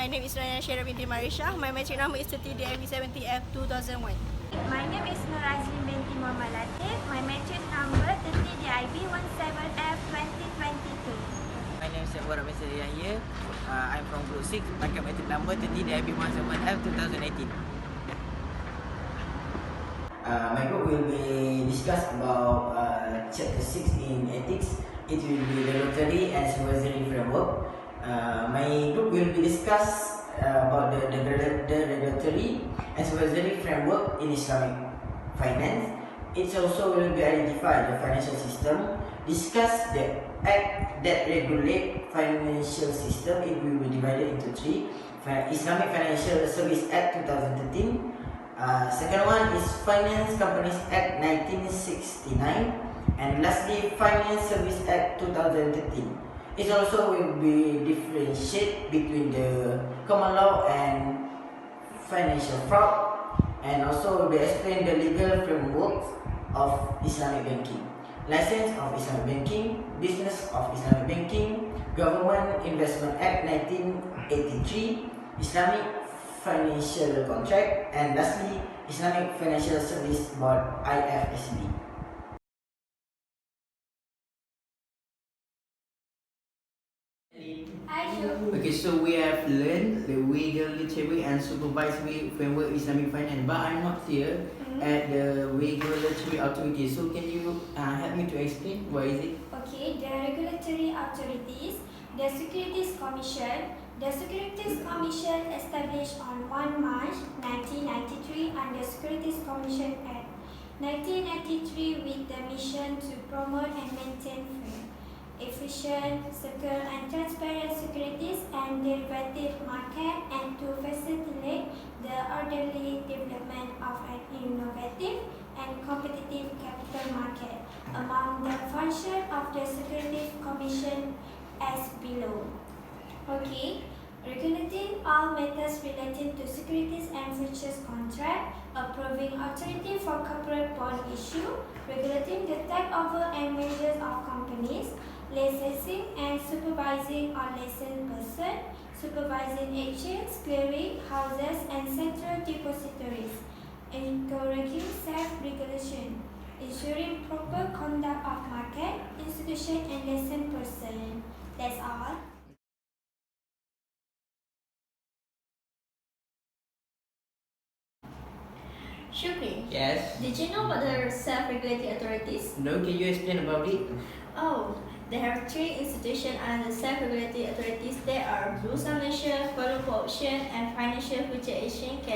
My name is Rania Syara binti Marisha. My metric number is 30DMB70F 2001. My name is Nurazin binti Muhammad Latif. My metric number 30DIB17F 2022. My name is Abdul Rahman Yahya. I'm from Group 6. My metric number 30DIB17F 2018. My group will be discuss about Chapter 6 in ethics. It will be regulatory and supervisory framework. My group will be discuss about the regulatory and supervisory framework in Islamic finance. It also will be identify the financial system, discuss the act that regulate financial system. It will be divided into three: Islamic Financial Service Act 2013. Second one is Finance Companies Act 1969, and lastly Finance Service Act 2013. It also will be differentiate between the common law and financial fraud, and also they explain the legal framework of Islamic banking, license of Islamic banking, business of Islamic banking, Government Investment Act 1983, Islamic Financial Contract, and lastly Islamic Financial Service Board (IFSB). Okay, so we have learned the regulatory and supervisory framework Islamic finance, but I'm not clear at the regulatory authority. So can you help me to explain what is it? Okay, the regulatory authorities, the Securities Commission. The Securities Commission established on 1 March 1993 under Securities Commission Act 1993 with the mission to promote and maintain fair, efficient, secure and transparent securities and derivative market, and to facilitate the orderly development of an innovative and competitive capital market. Among the functions of the Securities Commission as below. Okay, regulating all matters relating to securities and futures contract, approving authority for corporate bond issue, regulating the takeover and measures of companies, licensing and supervising on licensed person, supervising exchange, clearing houses and central depositories, encouraging self-regulation, ensuring proper conduct of market, institution and licensed person. That's all. Shukri, Yes. did you know about the self-regulating authorities? No, can you explain about it? Oh, there are three institutions under self-regulating authorities. They are Bursa Malaysia, Kuala Lumpur Option and Financial Future Exchange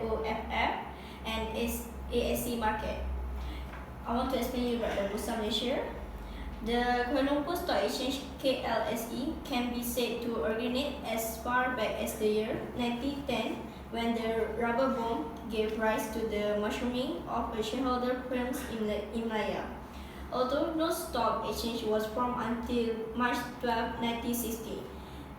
(LOFF) and ASC Market. I want to explain you about the Bursa Malaysia. The Kuala Lumpur Stock Exchange (KLSE) can be said to originate as far back as the year 1910, when the rubber boom gave rise to the mushrooming of a shareholder firms in Malaya. Although no stock exchange was formed until March 12, 1960,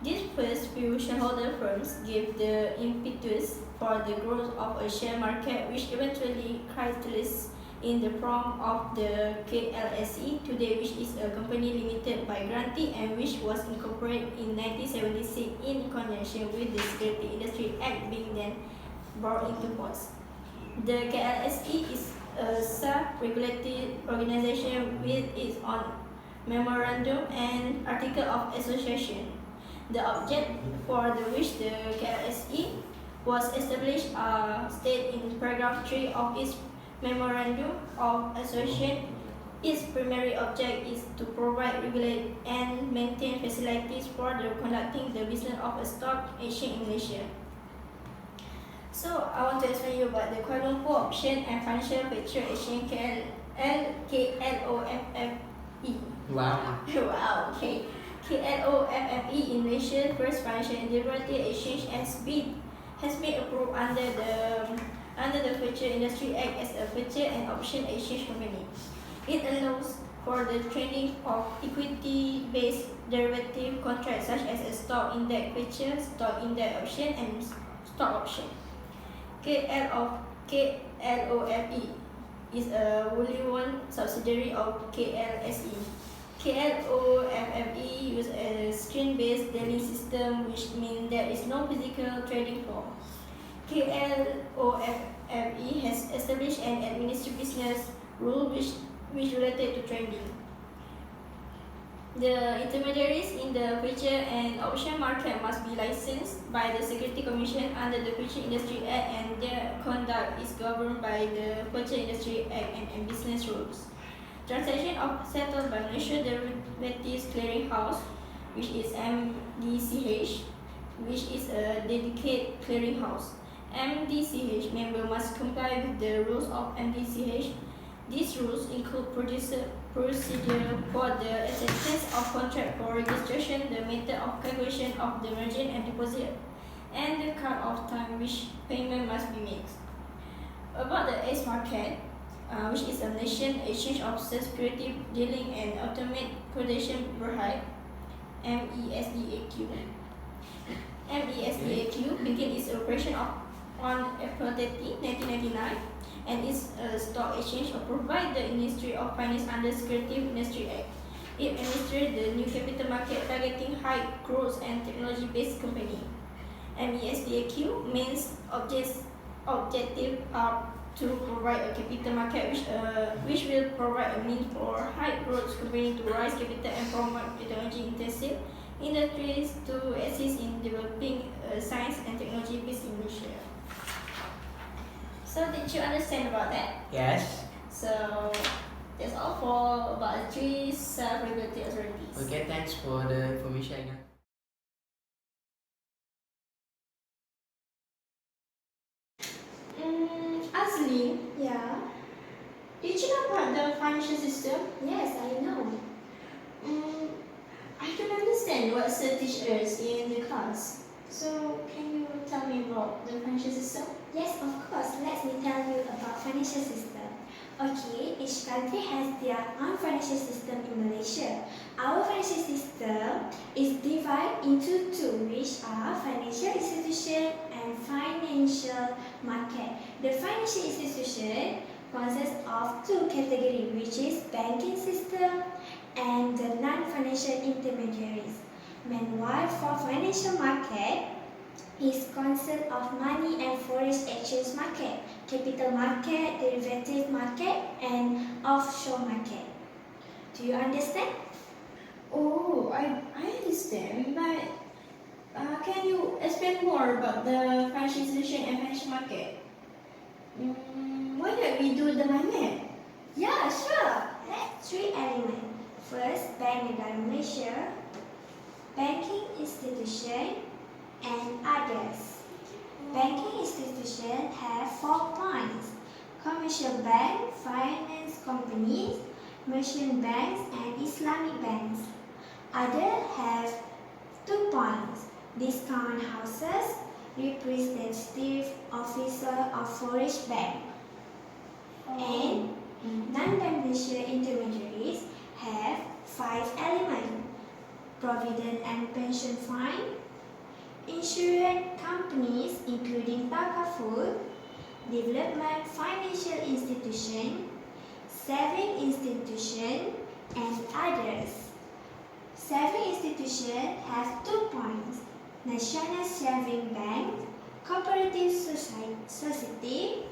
these first few shareholder firms gave the impetus for the growth of a share market, which eventually crystallized in the form of the KLSE today, which is a company limited by grantee and which was incorporated in 1976 in conjunction with the Security Industry Act being then brought into force. The KLSE is a self-regulated organization with its own memorandum and article of association. The object for which the KLSE was established are stated in paragraph 3 of its Memorandum of Association. Its primary object is to provide, regulate, and maintain facilities for the conducting the business of a stock exchange in Malaysia. So, I want to explain you about the Kuala Lumpur Option and Financial Future Exchange KLOFFE. Wow. Wow, okay. KLOFFE in Malaysia first financial and derivative exchange has been approved under the Future Industry Act as a future and option exchange company. It allows for the trading of equity-based derivative contracts such as a stock index future, stock index option, and stock option. KLOFE is a wholly owned subsidiary of KLSE. KLOFFE uses a screen-based dealing system, which means there is no physical trading floor. KLOFFE has established and administered business rules which related to trading. The intermediaries in the future and option market must be licensed by the Security Commission under the Future Industry Act, and their conduct is governed by the Future Industry Act and business rules. Transaction of settled by Malaysia Derivatives Clearing House, which is MDCH, which is a dedicated clearing house. MDCH member must comply with the rules of MDCH. These rules include procedure for the acceptance of contract for registration, the method of calculation of the margin and deposit, and the cut-off time which payment must be made. About the ACE market, which is a nation exchange of security dealing and automate quotation berhad, MESDAQ. MESDAQ began its operation on April 30, 1999, and is a stock exchange approved by the Ministry of Finance under Security Industry Act. It administers the new capital market targeting high growth and technology-based company. MESDAQ means objective are to provide a capital market which will provide a means for high growth company to raise capital and promote technology-intensive industries to assist in developing science and technology based in Malaysia. So did you understand about that? Yes. So that's all for about the 3 self-regulatory authorities. Okay, thanks for the information, Aina. Asli, Yeah. did you know about the financial system? Yes, I know. I don't understand what Sir teach us in the class. So can you tell me about the financial system? Yes, of course. Let me tell you about financial system. Okay, each country has their own financial system in Malaysia. Our financial system is divided into two, which are financial institution and financial market. The financial institution consists of two categories, which is banking system and the non-financial intermediaries. Meanwhile, for financial market, is concept of money and foreign exchange market, capital market, derivative market, and offshore market. Do you understand? Oh, I understand, but can you explain more about the financial institution and financial market? Why don't we do the mind map? Yeah, sure. Let's three elements. First, Bank Negara Malaysia, banking institution, and others. Banking institution have 4 points: commercial bank, finance companies, merchant banks, and Islamic banks. Others have 2 points: discount houses, representative officer of foreign bank. And non-bank Malaysia intermediaries have 5 elements: provident and pension fund, insurance companies including Takaful, development financial institution, saving institution, and others. Saving institution have 2 points: National Saving Bank, Cooperative Society,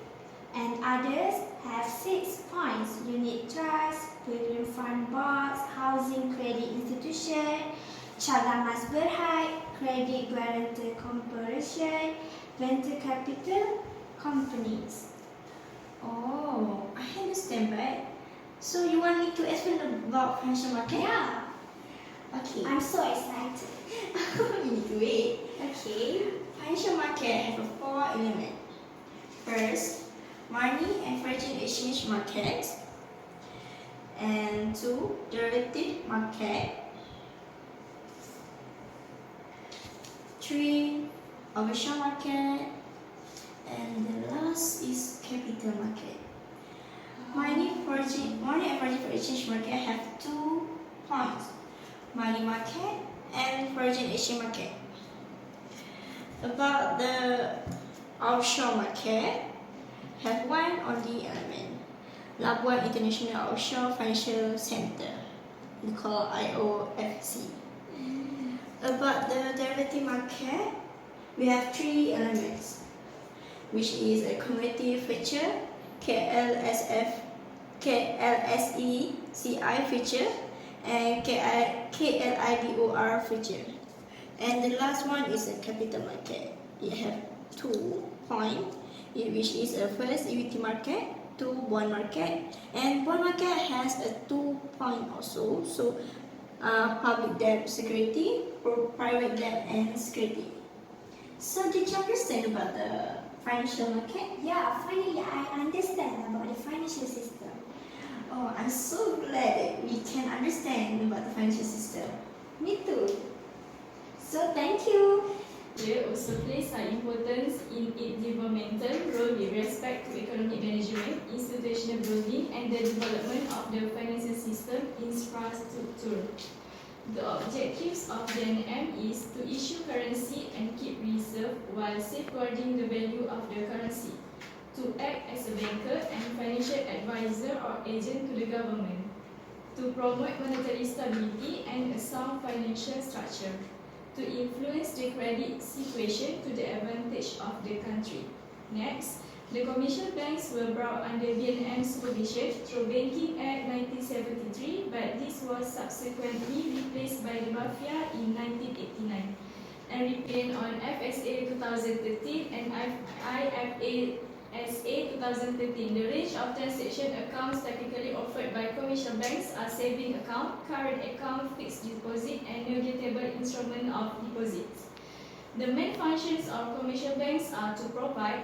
and others have 6 points: Unit Trust, Pilgrim Fund Boards, Housing Credit Institution, Cadangan Mas Berhad, Credit Guarantor Corporation, Venture Capital Companies. Oh, I understand, but so you want me to explain about financial market? Yeah, Okay. I'm so excited. You need to wait. Okay. Financial market have 4 elements. First, money and foreign exchange market, and 2, derivative market, 3, offshore market, and the last is capital market. Money and foreign exchange market have 2 points: money market and foreign exchange market. About the offshore market, have 1 only element: Labuan International Offshore Financial Center. we call IOFC. About the derivative market, we have three elements, which is a cumulative feature, KLSE CI feature, and KLIDOR feature. And the last one is a capital market. It has 2 points, which is a first equity market, 2 bond market, and bond market has a 2 point also. So public debt security, or private debt and security. So did you understand about the financial market? Yeah, finally I understand about the financial system. Oh, I'm so glad that we can understand about the financial system. Me too. So thank you. It also plays an importance in its developmental role with respect to economic management, institutional building, and the development of the financial system infrastructure. The objectives of the NM is to issue currency and keep reserve while safeguarding the value of the currency, to act as a banker and financial advisor or agent to the government, to promote monetary stability and a sound financial structure, to influence the credit situation to the advantage of the country. Next, the commercial banks were brought under BNM supervision through Banking Act 1973, but this was subsequently replaced by the Mafia in 1989 and repealed on FSA 2013 and IFA SA 2013. The range of transaction accounts typically offered by commercial banks are saving account, current account, fixed deposit, and negotiable instrument of deposits. The main functions of commercial banks are to provide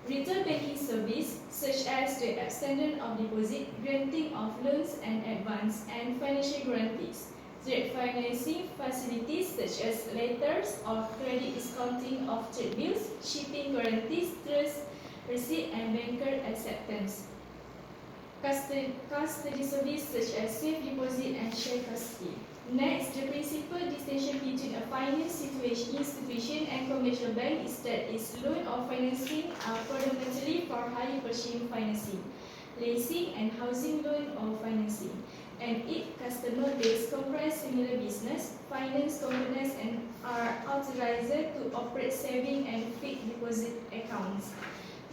retail banking service such as the extension of deposit, granting of loans and advance, and financial guarantees, trade financing facilities such as letters of credit, discounting of trade bills, shipping guarantees, trust receipt, and banker acceptance. Custody service such as safe deposit and share custody. Next, the principal distinction between a finance institution and commercial bank is that its loan or financing are predominantly for higher purchasing financing, leasing and housing loan or financing, and its customer base comprise similar business, finance components, and are authorized to operate saving and fixed deposit accounts,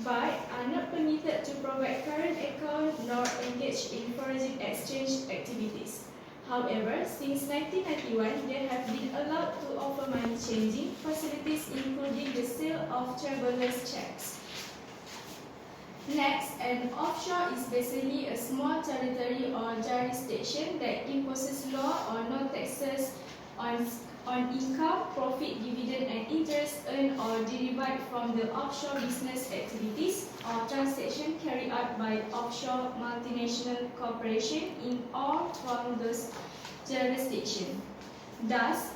but are not permitted to provide current account nor engage in foreign exchange activities. However, since 1991, they have been allowed to offer money changing facilities including the sale of travelers' checks. Next, an offshore is basically a small territory or jurisdiction that imposes law or no taxes on income, profit, dividend, and interest earned or derived from the offshore business activities or transaction carried out by offshore multinational corporation in or from those jurisdictions. Thus,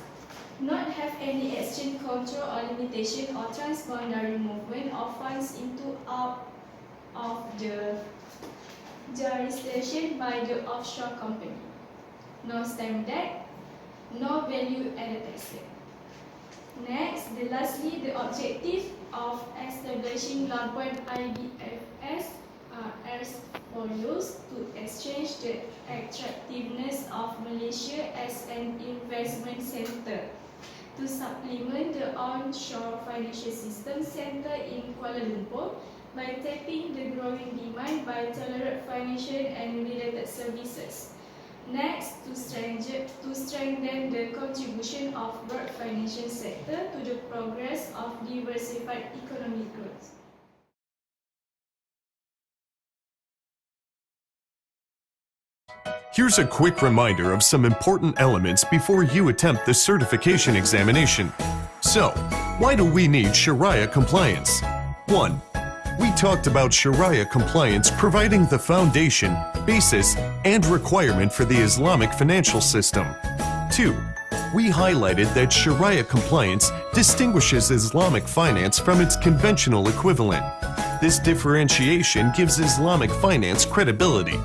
not have any exchange control or limitation or transboundary movement of funds into out of the jurisdiction by the offshore company. No stamp debt, no value added tax. Next, lastly, the objective of establishing Labuan IBFS are as follows: to exchange the attractiveness of Malaysia as an investment center, to supplement the onshore financial system center in Kuala Lumpur by tapping the growing demand by tolerant financial and related services. Next, to strengthen the contribution of broad financial sector to the progress of diversified economic growth. Here's a quick reminder of some important elements before you attempt the certification examination. So, why do we need Sharia compliance? 1. We talked about Sharia compliance providing the foundation, basis, and requirement for the Islamic financial system. 2. We highlighted that Sharia compliance distinguishes Islamic finance from its conventional equivalent. This differentiation gives Islamic finance credibility.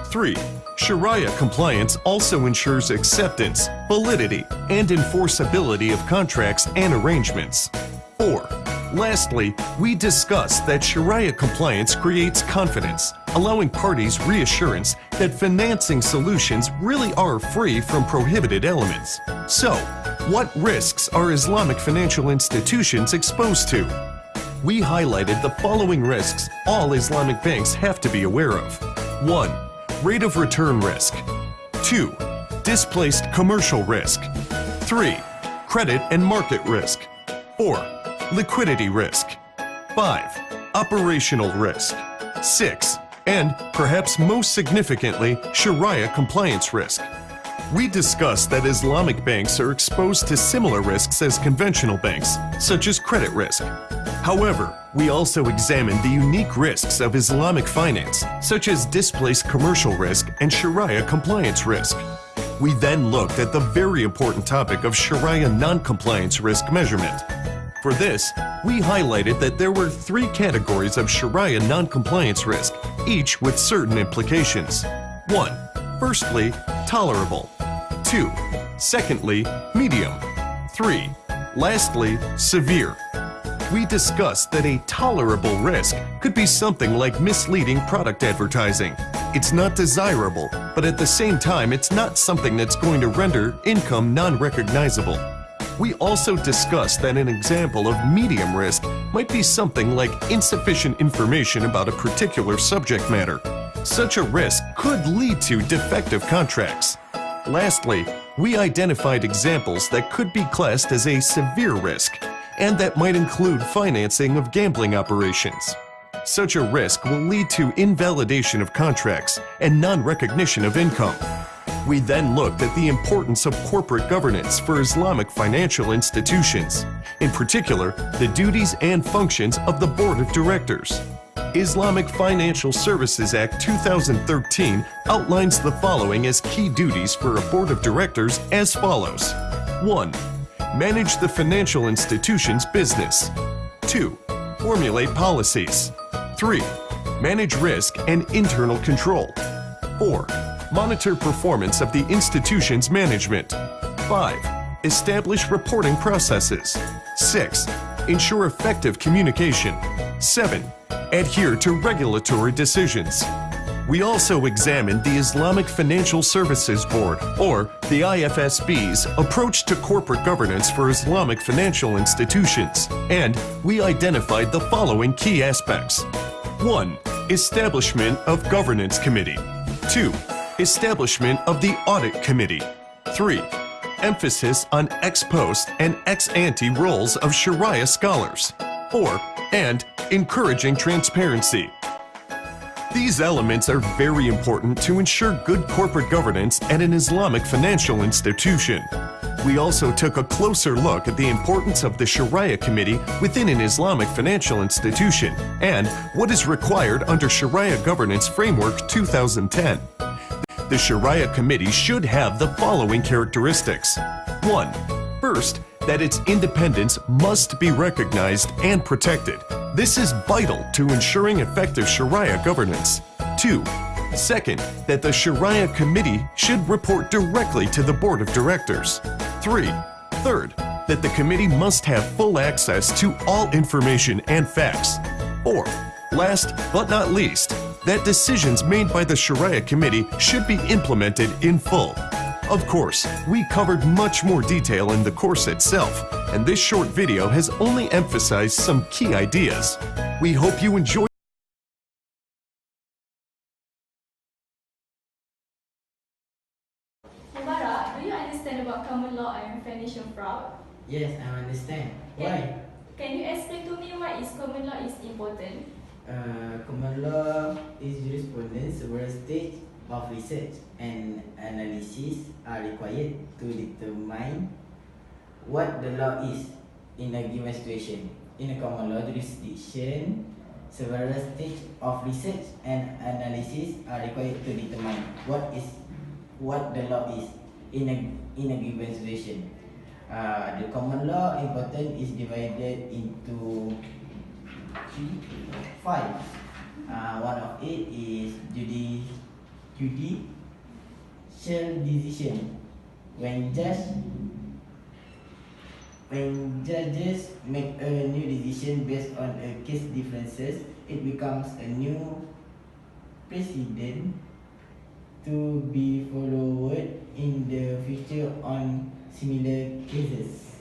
3. Sharia compliance also ensures acceptance, validity, and enforceability of contracts and arrangements. 4. Lastly, we discussed that Sharia compliance creates confidence, allowing parties reassurance that financing solutions really are free from prohibited elements. So, what risks are Islamic financial institutions exposed to? We highlighted the following risks all Islamic banks have to be aware of. 1. Rate of return risk. 2. Displaced commercial risk. 3. Credit and market risk. 4. Liquidity risk. 5. Operational risk. 6. And, perhaps most significantly, Sharia compliance risk. We discussed that Islamic banks are exposed to similar risks as conventional banks, such as credit risk. However, we also examined the unique risks of Islamic finance, such as displaced commercial risk and Sharia compliance risk. We then looked at the very important topic of Sharia non-compliance risk measurement. For this, we highlighted that there were 3 categories of Sharia non-compliance risk, each with certain implications. 1. Firstly, tolerable. 2. Secondly, medium. 3. Lastly, severe. We discussed that a tolerable risk could be something like misleading product advertising. It's not desirable, but at the same time, it's not something that's going to render income non-recognizable. We also discussed that an example of medium risk might be something like insufficient information about a particular subject matter. Such a risk could lead to defective contracts. Lastly, we identified examples that could be classed as a severe risk, and that might include financing of gambling operations. Such a risk will lead to invalidation of contracts and non-recognition of income. We then looked at the importance of corporate governance for Islamic financial institutions, in particular, the duties and functions of the Board of Directors. Islamic Financial Services Act 2013 outlines the following as key duties for a Board of Directors as follows. 1. Manage the financial institution's business. 2. Formulate policies. 3. Manage risk and internal control. 4. Monitor performance of the institution's management. 5. Establish reporting processes. 6. Ensure effective communication. 7. Adhere to regulatory decisions. We also examined the Islamic Financial Services Board, or the IFSB's, approach to corporate governance for Islamic financial institutions, and we identified the following key aspects. 1. Establishment of Governance Committee. 2. Establishment of the Audit Committee. 3. Emphasis on ex post and ex ante roles of Sharia scholars. 4. And encouraging transparency. These elements are very important to ensure good corporate governance at an Islamic financial institution. We also took a closer look at the importance of the Sharia Committee within an Islamic financial institution and what is required under Sharia Governance Framework 2010. The Sharia Committee should have the following characteristics. 1. First, that its independence must be recognized and protected. This is vital to ensuring effective Sharia governance. 2. Second, that the Sharia Committee should report directly to the Board of Directors. 3. Third, that the committee must have full access to all information and facts. 4. Last but not least, that decisions made by the Sharia Committee should be implemented in full. Of course, we covered much more detail in the course itself, and this short video has only emphasized some key ideas. We hope you enjoy. Mubarak, do you understand about common law and financial fraud? Yes, I understand. Why? Can you explain to me why is common law is important? Common law is jurisprudence where stage of research and analysis are required to determine what the law is in a given situation. In a common law jurisdiction, several stages of research and analysis are required to determine what the law is in a given situation. The common law important is divided into 5. One of it is judicial decision. When judges make a new decision based on a case differences, it becomes a new precedent to be followed in the future on similar cases.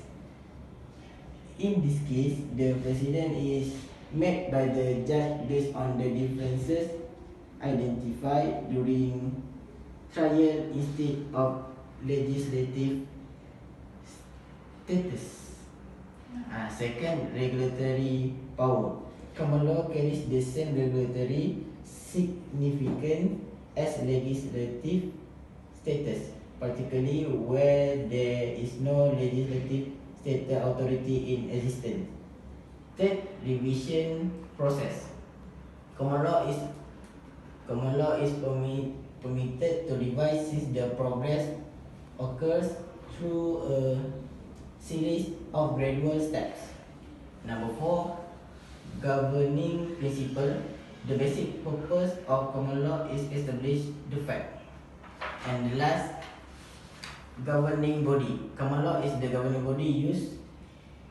In this case, the precedent is made by the judge based on the differences identified during trial instead of legislative status. Second, regulatory power. Common law carries the same regulatory significance as legislative status, particularly where there is no legislative state authority in existence. Third, revision process. Common law is permitted to revise since the progress occurs through a series of gradual steps. Number 4, governing principle. The basic purpose of common law is establish the fact. And the last, governing body. Common law is the governing body used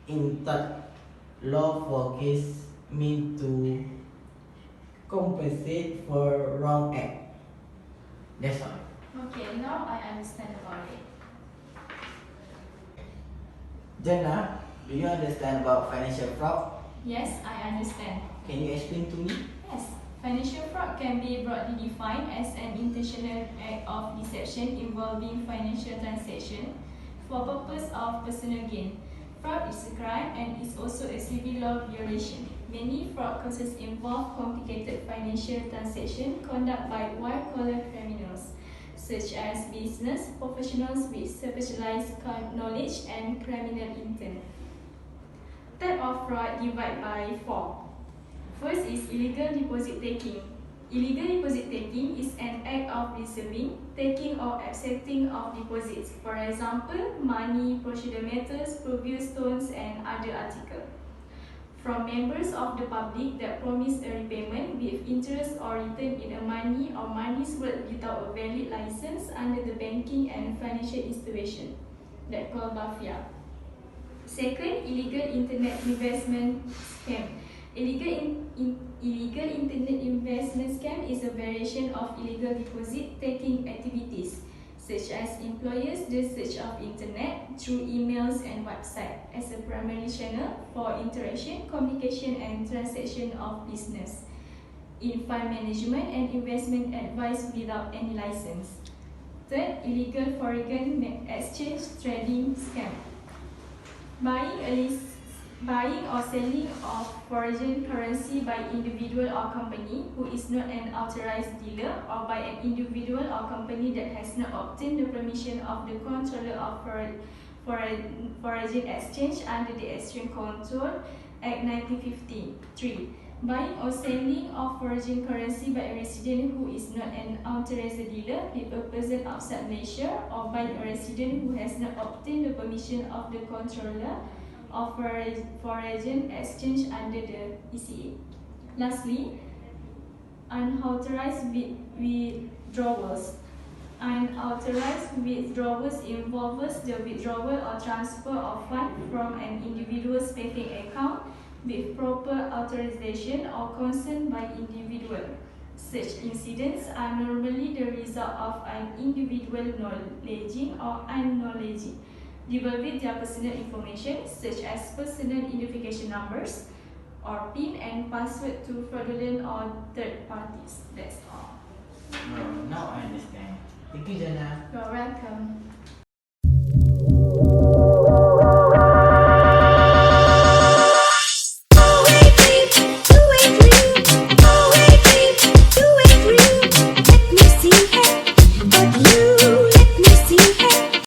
in tort law for case meant to compensate for wrong act. That's all. Okay, now I understand about it. Jana, do you understand about financial fraud? Yes, I understand. Can you explain to me? Yes, financial fraud can be broadly defined as an intentional act of deception involving financial transaction for purpose of personal gain. Fraud is a crime and is also a civil law violation. Many fraud cases involve complicated financial transactions conducted by white-collar criminals, such as business professionals with specialized knowledge and criminal intent. Type of fraud divided by 4. First is illegal deposit taking. Illegal deposit taking is an act of receiving, taking or accepting of deposits, for example, money, procedure metals, previous stones and other articles, from members of the public that promise a repayment with interest or return in a money or monies worth without a valid license under the banking and financial institution, that called mafia. Second, illegal internet investment scam. Illegal internet investment scam is a variation of illegal deposit taking activities, such as employers the search of internet through emails and website as a primary channel for interaction, communication and transaction of business, in fund management and investment advice without any license. Third, illegal foreign exchange trading scam. Buying or selling of foreign currency by individual or company who is not an authorized dealer, or by an individual or company that has not obtained the permission of the controller of foreign exchange under the Exchange Control Act 1953. Buying or selling of foreign currency by a resident who is not an authorized dealer with a person outside Malaysia, or by a resident who has not obtained the permission of the controller of foreign exchange under the ECA. Lastly, unauthorized withdrawals. Unauthorized withdrawals involves the withdrawal or transfer of funds from an individual's banking account with proper authorization or consent by individual. Such incidents are normally the result of an individual knowledging or unknowledging divulge their personal information, such as personal identification numbers or PIN and password to fraudulent or third parties. That's all. Now I understand. Thank you, Jana. You're welcome.